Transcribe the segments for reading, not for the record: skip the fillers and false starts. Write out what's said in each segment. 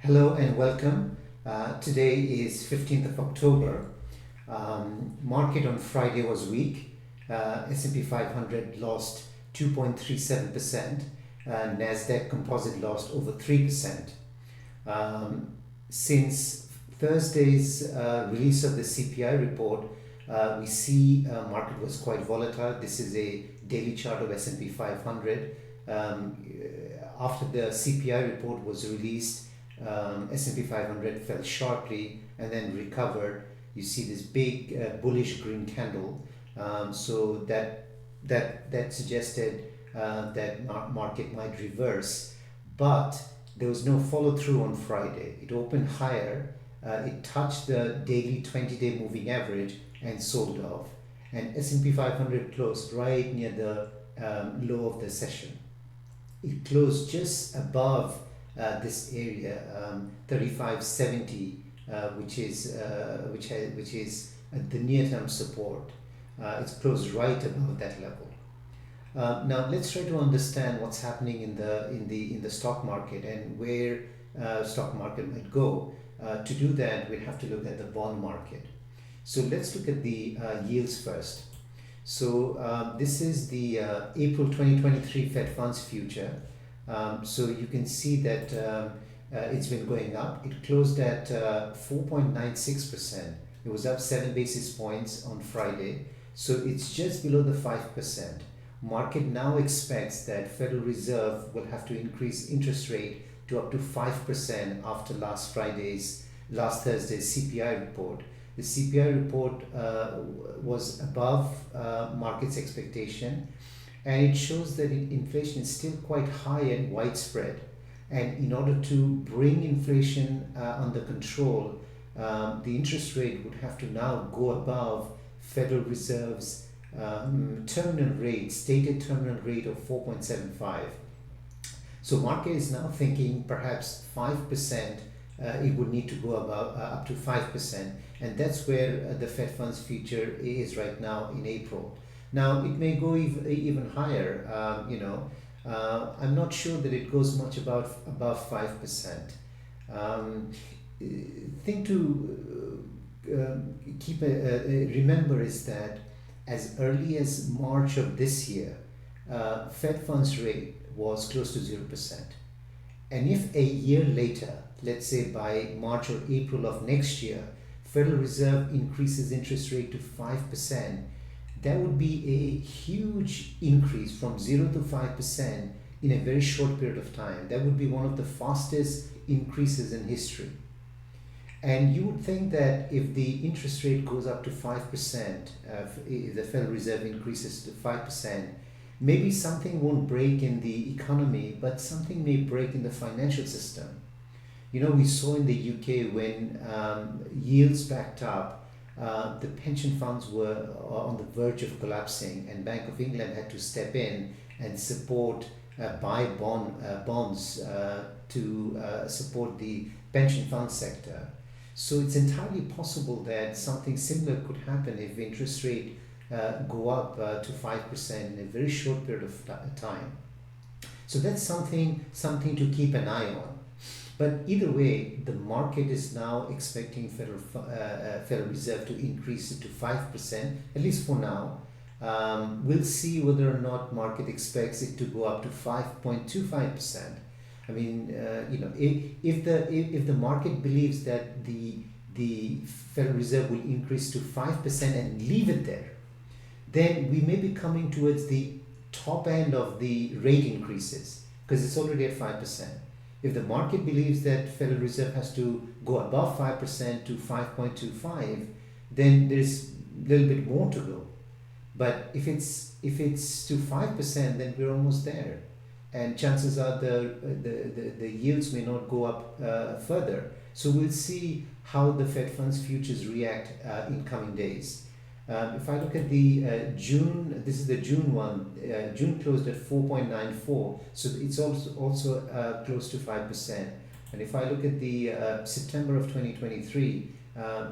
Hello and welcome. Today is 15th of October. Market on Friday was weak. S&P 500 lost 2.37%. Nasdaq Composite lost over 3%. Since Thursday's release of the CPI report, we see market was quite volatile. This is a daily chart of S&P 500. After the CPI report was released, S&P 500 fell sharply and then recovered. You see this big bullish green candle. So that suggested that market might reverse, but there was no follow through on Friday. It opened higher. It touched the daily 20-day moving average and sold off. And S&P 500 closed right near the low of the session. It closed just above this area, 3570, which is the near-term support. It's closed right above that level. Now let's try to understand what's happening in the stock market and where stock market might go. To do that, we have to look at the bond market. So let's look at the yields first. So this is the April 2023 Fed Funds future. So you can see that it's been going up. It closed at 4.96%. It was up 7 basis points on Friday. So it's just below the 5%. Market now expects that Federal Reserve will have to increase interest rate to up to 5% after last Thursday's CPI report. The CPI report was above market's expectation, and it shows that inflation is still quite high and widespread. And in order to bring inflation under control, the interest rate would have to now go above Federal Reserve's terminal rate, stated terminal rate of 4.75. So market is now thinking perhaps 5%. It would need to go up to 5%, and that's where the Fed Funds future is right now in April. Now it may go even higher. I'm not sure that it goes much above 5%. Thing to remember is that as early as March of this year, Fed funds rate was close to 0%. And if a year later, let's say by March or April of next year, Federal Reserve increases interest rate to 5%, that would be a huge increase from 0 to 5% in a very short period of time. That would be one of the fastest increases in history. And you would think that if the interest rate goes up to 5%, if the Federal Reserve increases to 5%, maybe something won't break in the economy, but something may break in the financial system. We saw in the UK when yields backed up, the pension funds were on the verge of collapsing, and Bank of England had to step in and support, buy bonds to support the pension fund sector. So it's entirely possible that something similar could happen if interest rate go up to 5% in a very short period of time. So that's something to keep an eye on. But either way, the market is now expecting Federal Reserve to increase it to 5%, at least for now. We'll see whether or not market expects it to go up to 5.25%. I mean, if the market believes that the Federal Reserve will increase to 5% and leave it there, then we may be coming towards the top end of the rate increases because it's already at 5%. If the market believes that Federal Reserve has to go above 5% to 5.25, then there's a little bit more to go. But if it's to 5%, then we're almost there, and chances are the yields may not go up further. So we'll see how the Fed funds futures react in coming days. If I look at the June, this is the June one. June closed at 4.94, so it's also close to 5%. And if I look at the September of 2023,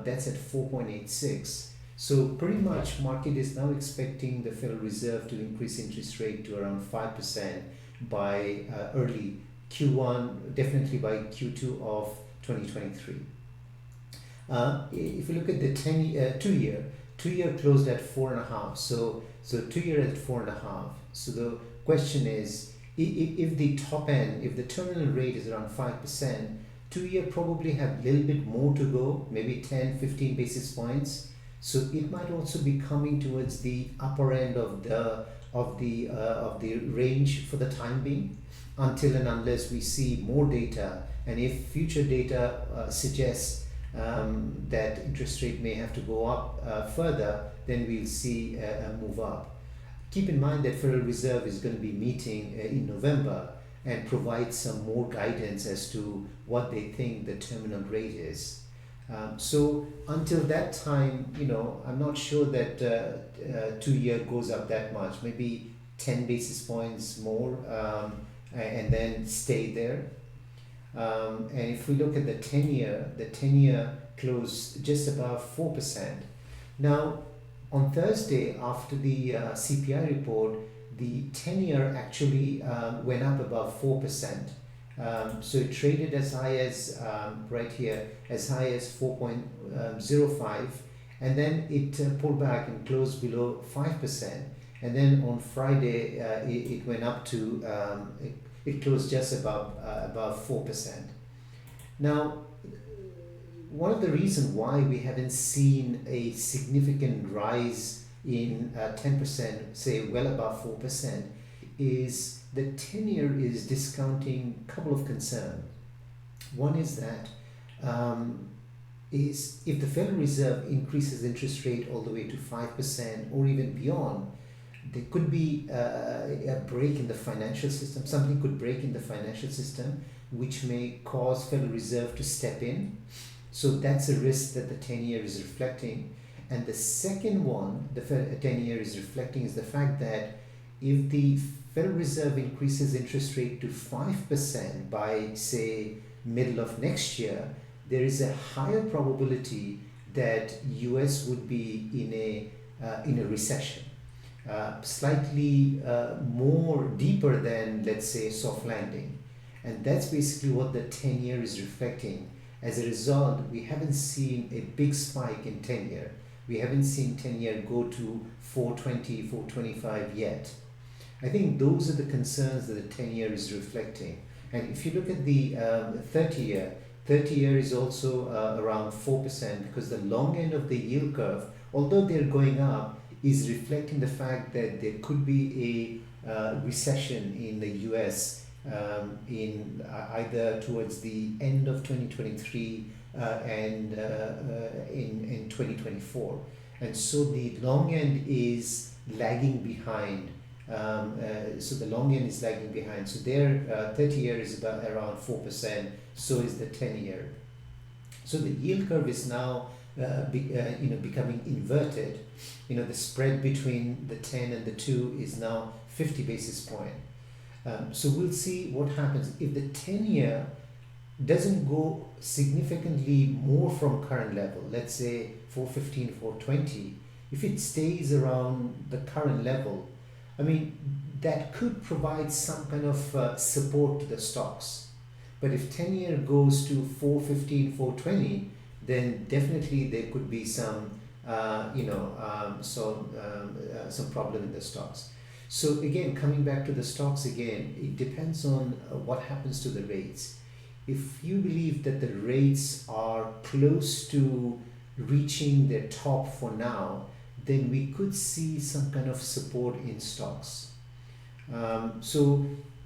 that's at 4.86. So pretty much market is now expecting the Federal Reserve to increase interest rate to around 5% by early Q1, definitely by Q2 of 2023. If you look at the 2-year closed at 4.5. So 2-year at 4.5. So the question is, if the top end, if the terminal rate is around 5%, 2-year probably have a little bit more to go, maybe 10, 15 basis points. So it might also be coming towards the upper end of the range for the time being, until and unless we see more data, and if future data suggests that interest rate may have to go up further, then we'll see a move up. Keep in mind that Federal Reserve is going to be meeting in November and provide some more guidance as to what they think the terminal rate is. So until that time, I'm not sure that 2-year goes up that much, maybe 10 basis points more, and then stay there. And if we look at the 10-year closed just above 4%. Now, on Thursday, after the CPI report, the 10-year actually went up above 4%. So it traded as high as, right here, as high as 4.05, and then it pulled back and closed below 5%. And then on Friday, it went up to, it closed just above 4%. Now, one of the reasons why we haven't seen a significant rise in 10%, say well above 4%, is the 10-year is discounting a couple of concerns. One is that is if the Federal Reserve increases interest rate all the way to 5% or even beyond, there could be a break in the financial system. Something could break in the financial system, which may cause Federal Reserve to step in. So that's a risk that the 10-year is reflecting. And the second one, the 10-year is reflecting, is the fact that if the Federal Reserve increases interest rate to 5% by, say, middle of next year, there is a higher probability that US would be in a recession, slightly more deeper than, let's say, soft landing. And that's basically what the 10-year is reflecting. As a result, we haven't seen a big spike in 10-year. We haven't seen 10-year go to 420, 425 yet. I think those are the concerns that the 10-year is reflecting. And if you look at the 30-year is also around 4%, because the long end of the yield curve, although they're going up, is reflecting the fact that there could be a recession in the US in either towards the end of 2023 and in 2024. And so the long end is lagging behind. So the long end is lagging behind. So their 30-year is about around 4%. So is the 10-year. So the yield curve is now becoming inverted. The spread between the 10 and the 2 is now 50 basis point. So we'll see what happens if the 10-year doesn't go significantly more from current level. Let's say 415, 420. If it stays around the current level, I mean, that could provide some kind of support to the stocks. But if 10-year goes to 415, 420, then definitely there could be some problem in the stocks. So again, coming back to the stocks again, it depends on what happens to the rates. If you believe that the rates are close to reaching their top for now, then we could see some kind of support in stocks. So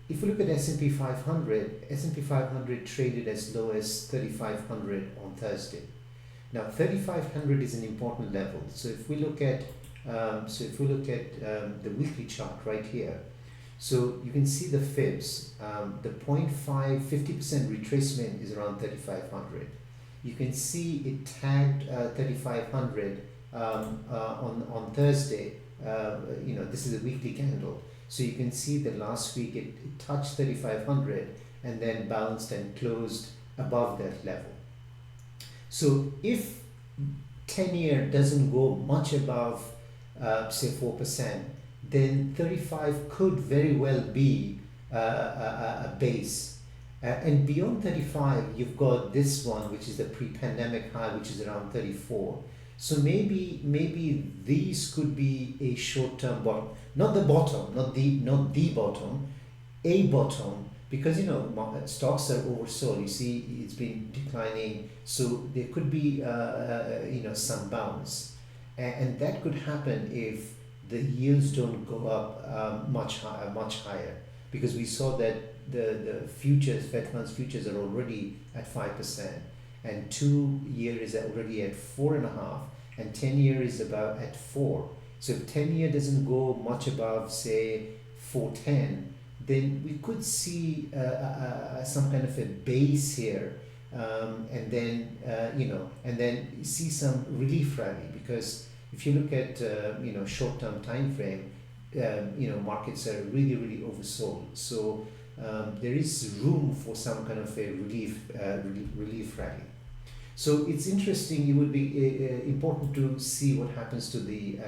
if you look at S&P 500, S&P 500 traded as low as 3,500 on Thursday. Now 3,500 is an important level. So if we look at the weekly chart right here, so you can see the fibs. The 0.5 50% retracement is around 3,500. You can see it tagged 3,500 on Thursday. This is a weekly candle. So you can see that last week it touched 3,500 and then bounced and closed above that level. So if 10-year doesn't go much above say 4%, then 35 could very well be a base. And beyond 35, you've got this one, which is the pre-pandemic high, which is around 34. So maybe these could be a short-term bottom, not the bottom, not the bottom, a bottom, because stocks are oversold. You see, it's been declining, so there could be some bounce, and that could happen if the yields don't go up much higher, because we saw that the futures, Fed funds futures, are already at 5%, and 2 year is already at 4.5, and 10 year is about at 4. So if 10 year doesn't go much above, say, 410, then we could see some kind of a base here, and then see some relief rally, because if you look at short-term time frame, markets are really oversold. So there is room for some kind of a relief rally. So it's interesting. It would be important to see what happens to the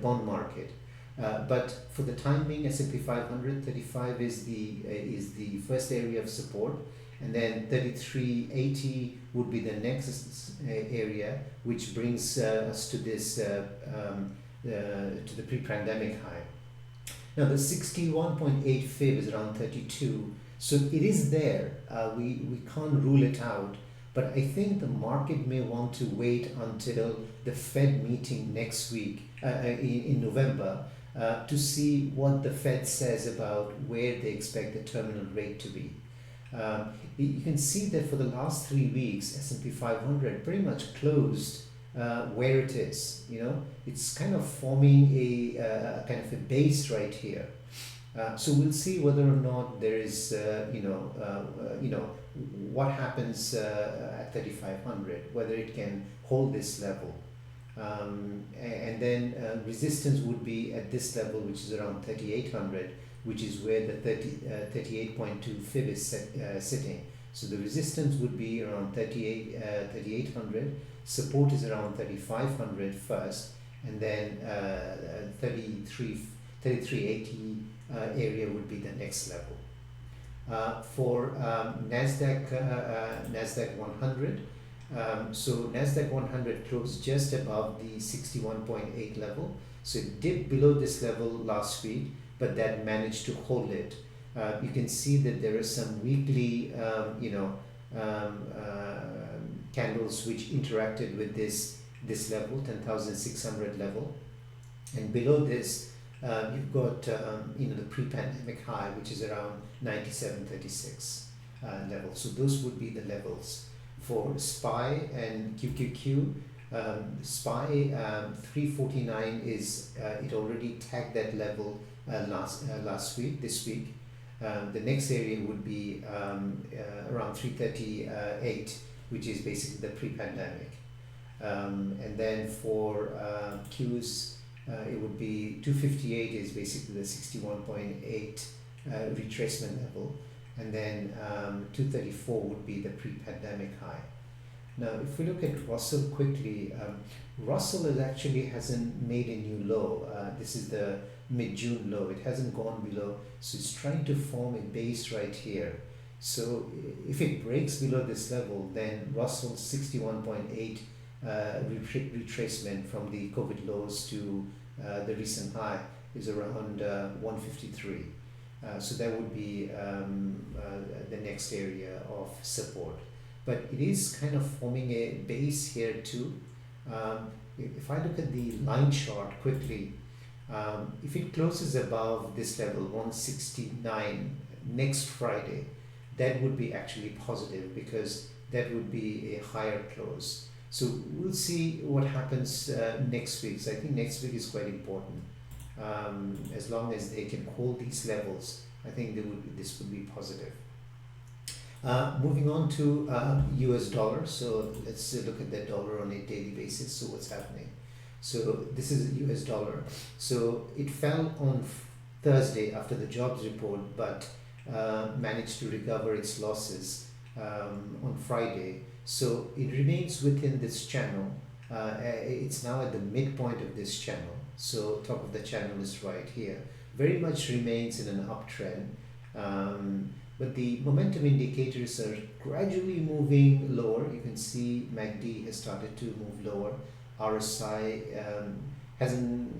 bond market. But for the time being, S&P 500, 35 is the first area of support, and then 3380 would be the next area, which brings us to this to the pre-pandemic high. Now the 61.8 fib is around 32, so it is there. We can't rule it out, but I think the market may want to wait until the Fed meeting next week in November. To see what the Fed says about where they expect the terminal rate to be. You can see that for the last 3 weeks, S&P 500 pretty much closed where it is. It's kind of forming a kind of a base right here. So we'll see whether or not there is, what happens at 3,500, whether it can hold this level. And then resistance would be at this level, which is around 3,800, which is where the 38.2 fib is sitting. So the resistance would be around 3,800. Support is around 3,500 first, and then 3,380 area would be the next level. For Nasdaq 100. So Nasdaq 100 closed just above the 61.8 level. So it dipped below this level last week, but that managed to hold it. You can see that there are some weekly, candles which interacted with this level, 10,600 level, and below this you've got the pre-pandemic high, which is around 97.36 level. So those would be the levels. For SPY and QQQ, SPY 349 is it already tagged that level last week. This week, the next area would be around 338, which is basically the pre-pandemic. And then for Qs, it would be 258 is basically the 61.8 retracement level. And then 234 would be the pre-pandemic high. Now, if we look at Russell quickly, Russell hasn't made a new low. This is the mid-June low. It hasn't gone below, so it's trying to form a base right here. So if it breaks below this level, then Russell's 61.8 retracement from the COVID lows to the recent high is around 153. So that would be the next area of support. But it is kind of forming a base here too. If I look at the line chart quickly, if it closes above this level, 169, next Friday, that would be actually positive, because that would be a higher close. So we'll see what happens next week. So I think next week is quite important. As long as they can hold these levels, I think this would be positive. Moving on to US dollar. So let's look at the dollar on a daily basis. So what's happening? So this is US dollar. So it fell on Thursday after the jobs report, but managed to recover its losses on Friday. So it remains within this channel. It's now at the midpoint of this channel. So top of the channel is right here. Very much remains in an uptrend. but the momentum indicators are gradually moving lower. You can see MACD has started to move lower. RSI hasn't,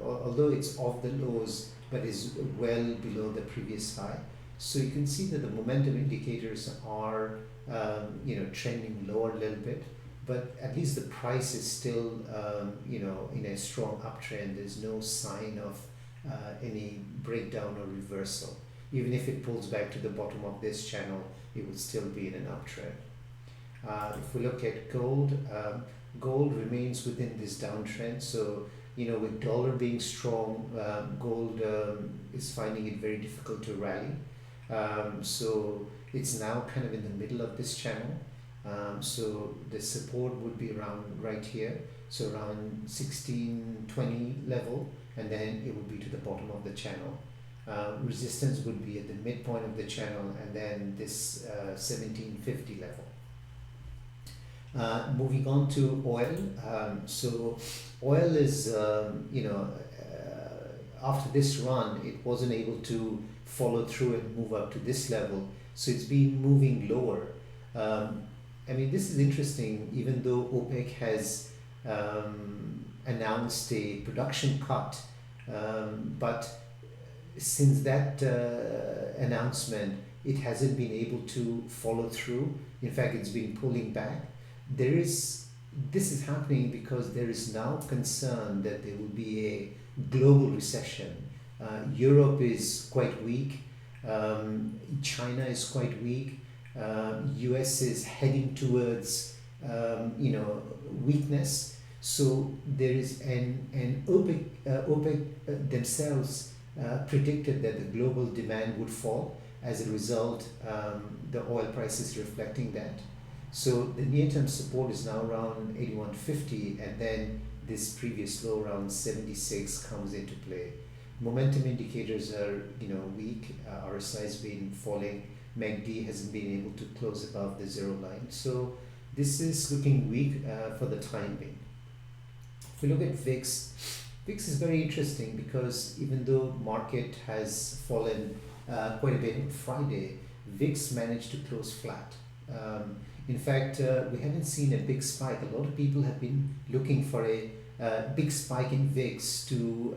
although it's off the lows, but is well below the previous high. So you can see that the momentum indicators are, trending lower a little bit, but at least the price is still, in a strong uptrend. There's no sign of any breakdown or reversal. Even if it pulls back to the bottom of this channel, it would still be in an uptrend. If we look at gold, gold remains within this downtrend. So, with dollar being strong, gold is finding it very difficult to rally. So it's now kind of in the middle of this channel. So the support would be around right here, so around 1620 level, and then it would be to the bottom of the channel. Resistance would be at the midpoint of the channel, and then this 1750 level. Moving on to oil. So oil is, after this run, it wasn't able to follow through and move up to this level, so it's been moving lower. This is interesting. Even though OPEC has announced a production cut, but since that announcement, it hasn't been able to follow through. In fact, it's been pulling back. This is happening because there is now concern that there will be a global recession. Europe is quite weak. China is quite weak. US is heading towards weakness. So there is an OPEC themselves predicted that the global demand would fall. As a result, the oil price is reflecting that. So the near-term support is now around 81.50, and then this previous low around 76 comes into play. Momentum indicators are weak. RSI has been falling. MACD hasn't been able to close above the zero line. So this is looking weak for the time being. If we look at VIX, VIX is very interesting because even though market has fallen quite a bit on Friday, VIX managed to close flat. In fact, we haven't seen a big spike. A lot of people have been looking for a big spike in VIX to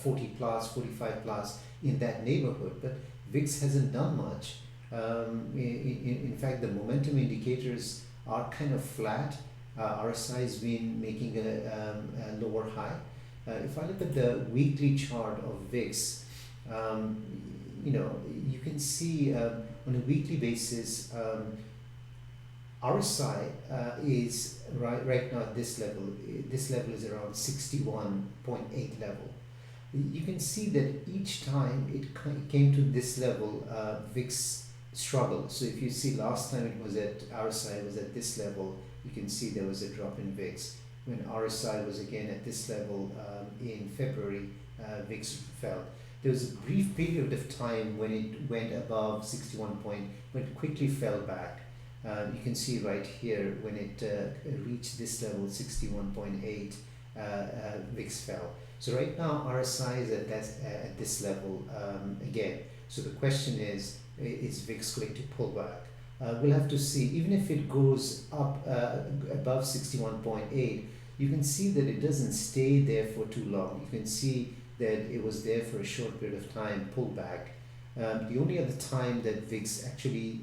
40 plus, 45 plus, in that neighborhood, but VIX hasn't done much. In fact, the momentum indicators are kind of flat. RSI has been making a lower high. If I look at the weekly chart of VIX, you can see on a weekly basis, RSI is right now at this level. This level is around 61.8 level. You can see that each time it came to this level, VIX struggled. So if you see last time it was at RSI was at this level, you can see there was a drop in VIX. When RSI was again at this level in February, VIX fell. There was a brief period of time when it went above 61 point, but it quickly fell back. You can see right here when it reached this level, 61.8, VIX fell. So right now RSI is at this level again. So the question is VIX going to pull back? We'll have to see. Even if it goes up above 61.8, you can see that it doesn't stay there for too long. You can see that it was there for a short period of time, pull back. The only other time that VIX actually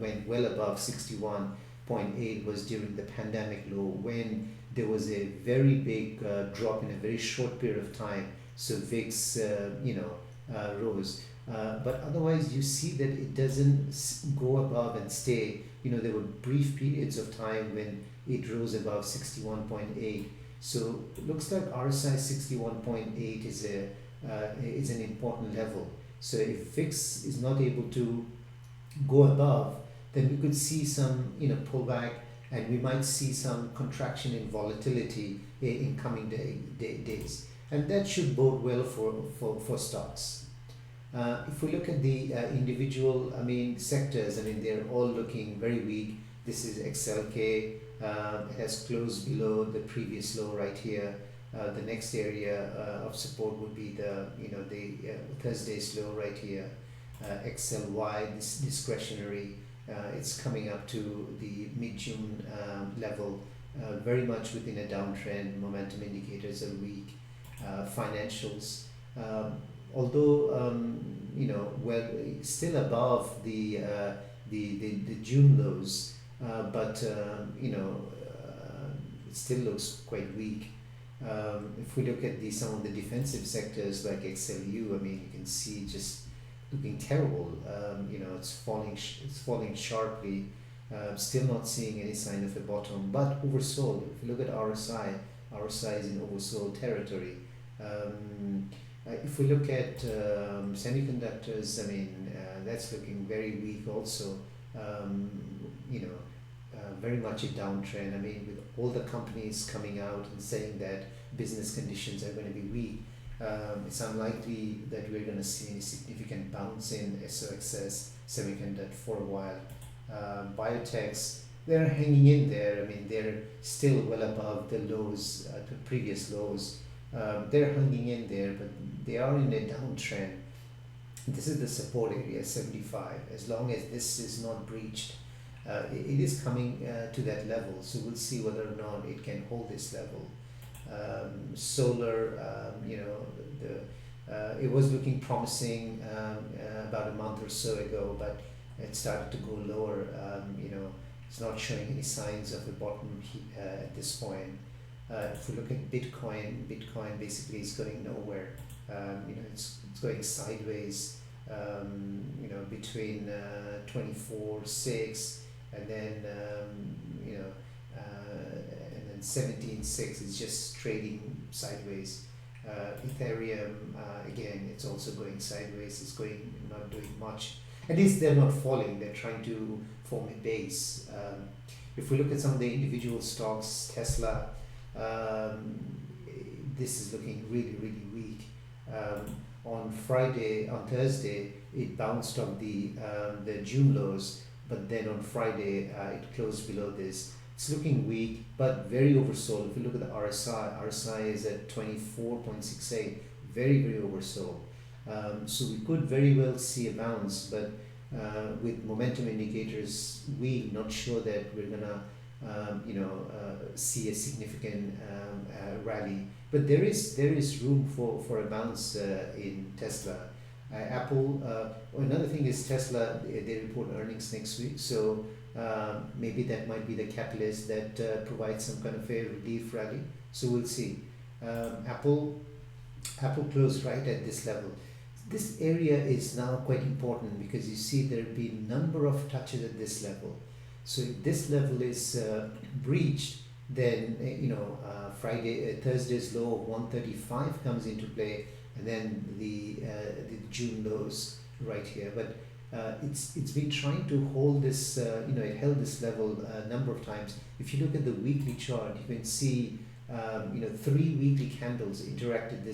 went well above 61.8 was during the pandemic low, when there was a very big drop in a very short period of time. So VIX, rose. But otherwise, you see that it doesn't go above and stay. There were brief periods of time when it rose above 61.8. So it looks like RSI 61.8 is an important level. So if VIX is not able to go above, then we could see some pullback, and we might see some contraction in volatility in coming days, and that should bode well for stocks. If we look at the individual sectors, they're all looking very weak. This is XLK. It has closed below the previous low right here. The next area of support would be the Thursday's low right here. XLY, this discretionary, it's coming up to the mid-June level, very much within a downtrend. Momentum indicators are weak. Financials, although well, still above the June lows, but it still looks quite weak. If we look at some of the defensive sectors like XLU, I mean, you can see just looking terrible. It's falling sharply. Still not seeing any sign of a bottom, but oversold. If you look at RSI, RSI is in oversold territory. If we look at semiconductors, I mean, that's looking very weak also. Very much a downtrend. I mean, with all the companies coming out and saying that business conditions are going to be weak, it's unlikely that we're going to see any significant bounce in SOXS semiconductor for a while. Biotechs, they're hanging in there. I mean, they're still well above the lows, the previous lows. They're hanging in there, but they are in a downtrend. This is the support area, 75. As long as this is not breached, it is coming to that level. So we'll see whether or not it can hold this level. Solar, it was looking promising about a month or so ago, but it started to go lower. It's not showing any signs of a bottom at this point. If we look at Bitcoin basically is going nowhere. It's going sideways. Between 24.6 and then and then 17.6 is just trading sideways. Ethereum, again, it's also going sideways. It's not doing much. At least they're not falling. They're trying to form a base. If we look at some of the individual stocks, Tesla, this is looking really, really weak. On Thursday, it bounced off the June lows, but then on Friday, it closed below this. It's looking weak, but very oversold. If you look at the RSI is at 24.68, very, very oversold. So we could very well see a bounce, but with momentum indicators weak, not sure that we're gonna see a significant rally. But there is room for a bounce in Tesla. Apple, another thing is Tesla, they report earnings next week, so maybe that might be the catalyst that provides some kind of a relief rally. So we'll see. Apple closed right at this level. This area is now quite important because you see there have been a number of touches at this level. So if this level is breached, then Thursday's low of 135 comes into play, and then the June lows right here. But it's been trying to hold this. It held this level a number of times. If you look at the weekly chart, you can see 3 weekly candles interacted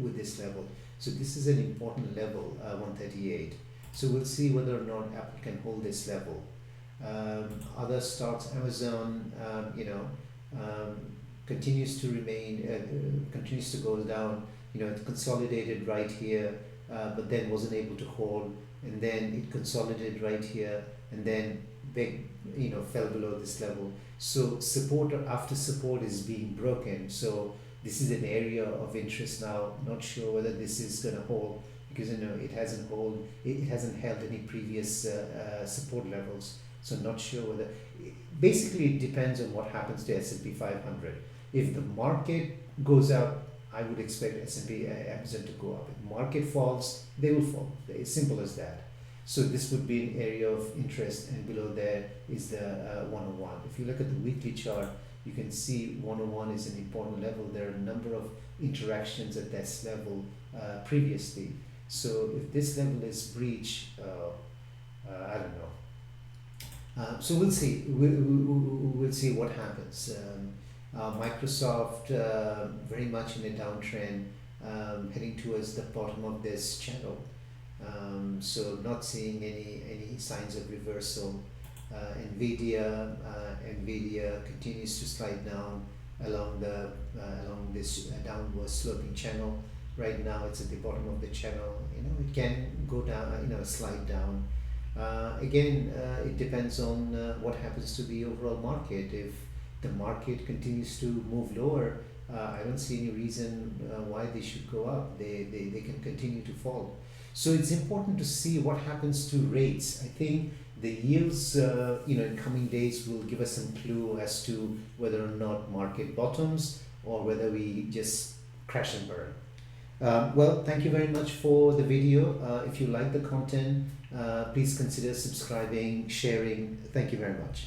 with this level. So this is an important level, 138. So we'll see whether or not Apple can hold this level. Other stocks, Amazon, continues to continues to go down. It consolidated right here, but then wasn't able to hold, and then it consolidated right here, and then fell below this level. So support after support is being broken. So this is an area of interest now. Not sure whether this is going to hold, because it hasn't held any previous support levels. So not sure whether. Basically, it depends on what happens to S&P 500. If the market goes up, I would expect S&P Amazon to go up. If market falls, they will fall. It's simple as that. So this would be an area of interest, and below there is the 101. If you look at the weekly chart, you can see 101 is an important level. There are a number of interactions at this level previously. So if this level is breached, I don't know. So we'll see. We'll see what happens. Microsoft very much in a downtrend, heading towards the bottom of this channel. So not seeing any signs of reversal. Nvidia continues to slide down along this downward sloping channel. Right now it's at the bottom of the channel. It can go down, slide down. Again, it depends on what happens to the overall market. If the market continues to move lower, I don't see any reason why they should go up. They can continue to fall. So it's important to see what happens to rates. I think the yields, in coming days will give us some clue as to whether or not market bottoms or whether we just crash and burn. Well, thank you very much for the video. If you like the content, please consider subscribing, sharing. Thank you very much.